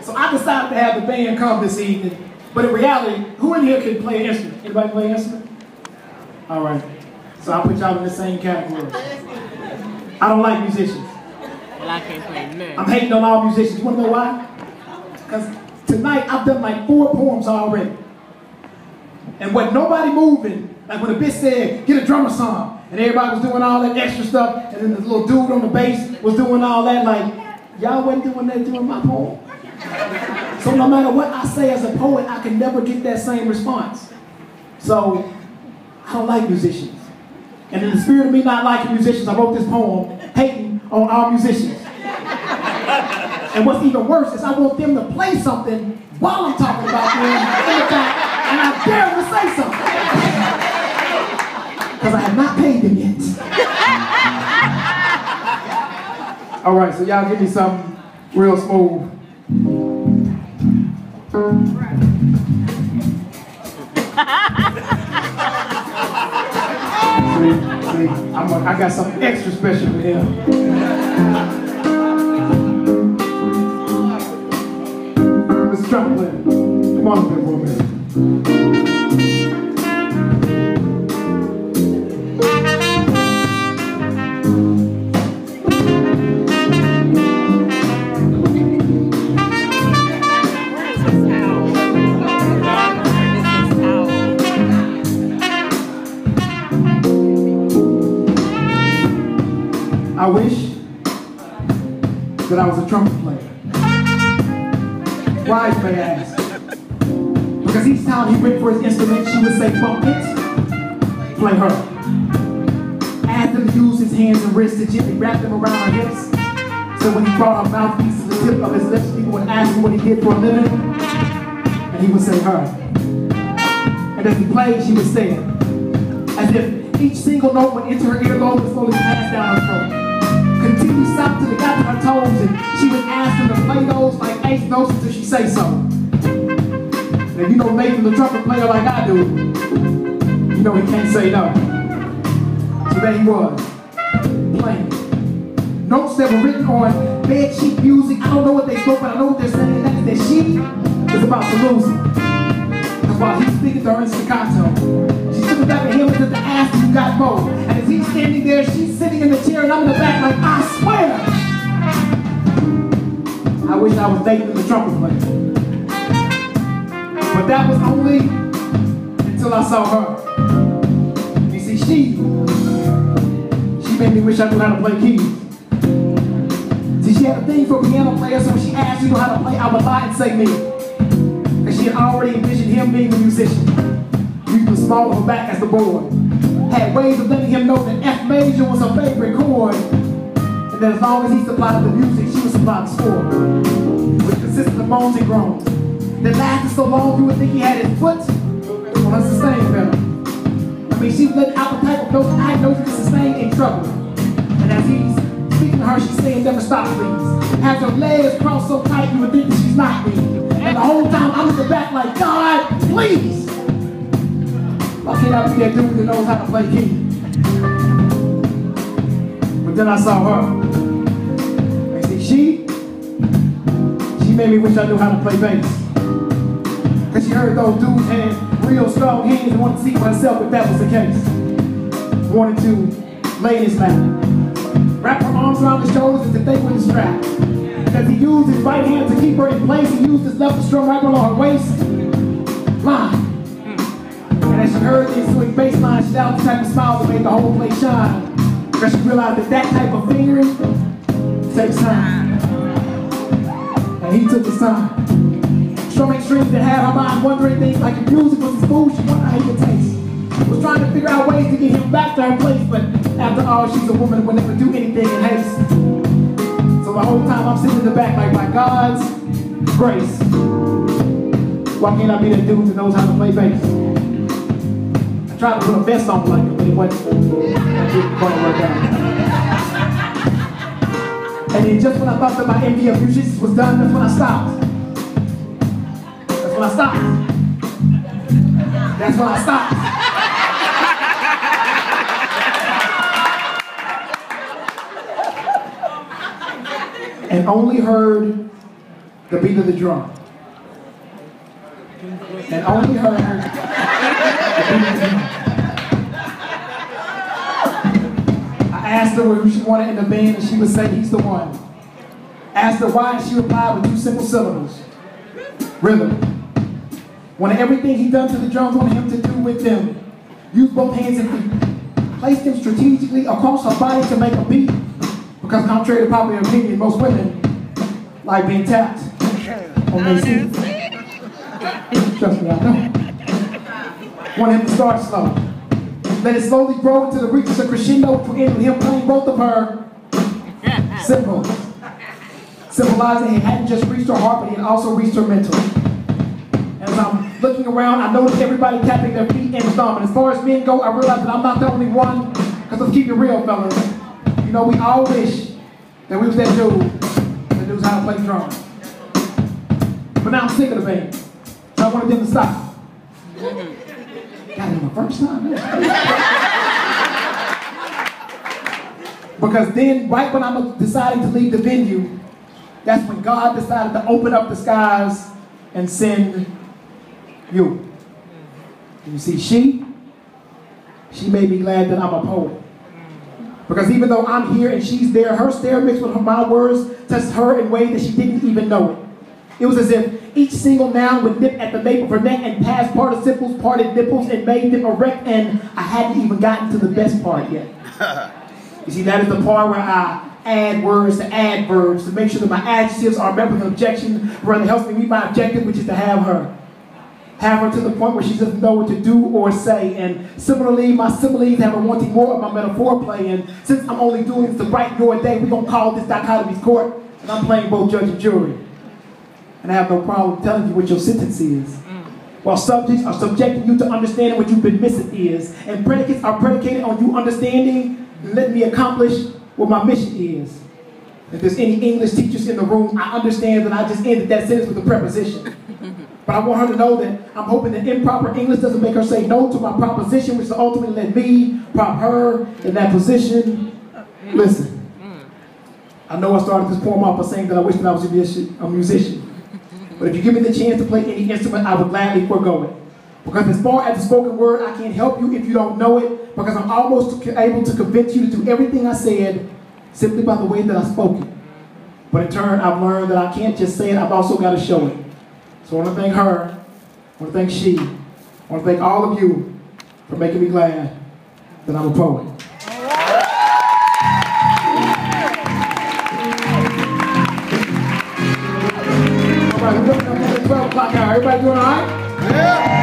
So I decided to have the band come this evening. But in reality, who in here can play an instrument? Anybody play an instrument? All right. So I'll put y'all in the same category. I don't like musicians. Well, I can't play none. I'm hating on all musicians. You want to know why? Because tonight I've done like 4 poems already. And with nobody moving, like when the bitch said, get a drummer song, and everybody was doing all that extra stuff, and then the little dude on the bass was doing all that, like, y'all wasn't doing that during my poem. So no matter what I say as a poet, I can never get that same response. So, I don't like musicians. And in the spirit of me not liking musicians, I wrote this poem, hating on all musicians. And what's even worse is I want them to play something while I'm talking about them in the back, and I dare them to say something. Because I have not paid them yet. All right, so y'all give me something real smooth. See, I got something extra special for him. Mr. Trumpet player, come on up here for a minute. I wish that I was a trumpet player. Why, you may ask? Because each time he went for his instrument, she would say, bump it, play her. Asked him to use his hands and wrists to gently wrap them around her hips. So when he brought her mouthpiece to the tip of his lips, people would ask him what he did for a living, and he would say her. And as he played, she would say it, as if each single note would enter her earlobe and slowly pass down her throat. Continue south till it got to her toes, and she would ask him to play those like eighth notes until she say so. Now you know Nathan, the trumpet player like I do, you know he can't say no. So there he was, playing. Notes that were written on bed sheet music. I don't know what they spoke, but I know what they're saying. That is that she is about to lose it. That's why he's speaking to her in staccato. She's looking back at him until the ass you got both. And as he's standing there, she's sitting in the chair, and I'm in the back like, I swear! I wish I was dating the trumpet player. But that was only until I saw her. You see, she made me wish I knew how to play keys. See, she had a thing for piano players, so when she asked you how to play, I would lie and say me. Because she had already envisioned him being a musician. Used the small of her back as the board. Had ways of letting him know that F major was her favorite chord. And that as long as he supplied the music, she would supply the score. Which consisted of moans and groans. That lasted so long you would think he had his foot on a sustain pedal. I mean, she would let out the type of notes I know you can sustain in trouble. And as he's speaking to her, she's saying, never stop, please. Has her legs crossed so tight you would think that she's not me. And the whole time I'm in the back like, God, please! Why can't I be that dude that knows how to play keys? But then I saw her. And see, she made me wish I knew how to play bass. Because she heard those dudes had real strong hands and wanted to see for herself if that was the case. Wanted to lay in his lap. Wrap her arms around his shoulders as if they were the strap. As he used his right hand to keep her in place, he used his left to strum right below her waist. Line. And as she heard the ensuing bass line, she out the type of smile that made the whole place shine. Because she realized that that type of fingering takes time. And he took his time. Strumming strings that had her mind wondering things like if music was his food, she wondered how he would taste. Was trying to figure out ways to get him back to her place, but after all, she's a woman who would never do anything in haste. So the whole time I'm sitting in the back like, by God's grace, why can't I be that dude that knows how to play bass? I tried to put a vest on like it, but it wasn't quite work out. And then just when I thought that my envy of musicians was done, that's when I stopped. That's when I stopped. That's when I stopped. And only heard the beat of the drum. And only her the beat of the drum. I asked her who she wanted in the band, and she would say he's the one. Asked her why, and she replied with 2 simple syllables. Rele. Wanted everything he done to the drums, wanted him to do with them. Use both hands and feet. Place them strategically across her body to make a beat. Because contrary to popular opinion, most women like being tapped on their seat. Trust me, I know. Want him to start slow. Let it slowly grow until it reaches a crescendo, which will end with him playing both of her cymbals. Symbolizing he hadn't just reached her heart, but he had also reached her mental. As I'm looking around, I notice everybody tapping their feet and thumb. And as far as men go, I realize that I'm not the only one. Because let's keep it real, fellas. You know, we all wish that we was that dude that knows how to play drums. But now I'm sick of the band. So I wanted them to stop. Got it the first time. Because then, right when I'm deciding to leave the venue, that's when God decided to open up the skies and send you. And you see, she made me glad that I'm a poet. Because even though I'm here and she's there, her stare mixed with my words touched her in ways that she didn't even know it. It was as if each single noun would nip at the nape of her neck and pass participles, parted nipples, and made them erect, and I hadn't even gotten to the best part yet. You see, that is the part where I add words to adverbs to make sure that my adjectives are met with an objection, where it helps me meet my objective, which is to have her. Have her to the point where she doesn't know what to do or say. And similarly, my similes have her wanting more of my metaphor play. And since I'm only doing this to brighten your day, we're going to call this Dichotomy's court. And I'm playing both judge and jury. And I have no problem telling you what your sentence is. While subjects are subjecting you to understanding what you've been missing is. And predicates are predicated on you understanding and letting me accomplish what my mission is. If there's any English teachers in the room, I understand that I just ended that sentence with a preposition. But I want her to know that I'm hoping that improper English doesn't make her say no to my proposition, which will ultimately let me prop her in that position. Listen, I know I started this poem off by saying that I wish that I was a musician. But if you give me the chance to play any instrument, I would gladly forego it. Because as far as the spoken word, I can't help you if you don't know it, because I'm almost able to convince you to do everything I said simply by the way that I spoke it. But in turn, I've learned that I can't just say it, I've also got to show it. So I want to thank her, I want to thank she, I want to thank all of you for making me glad that I'm a poet. All right, we're looking at the 12 o'clock hour. Everybody doing all right? Yeah.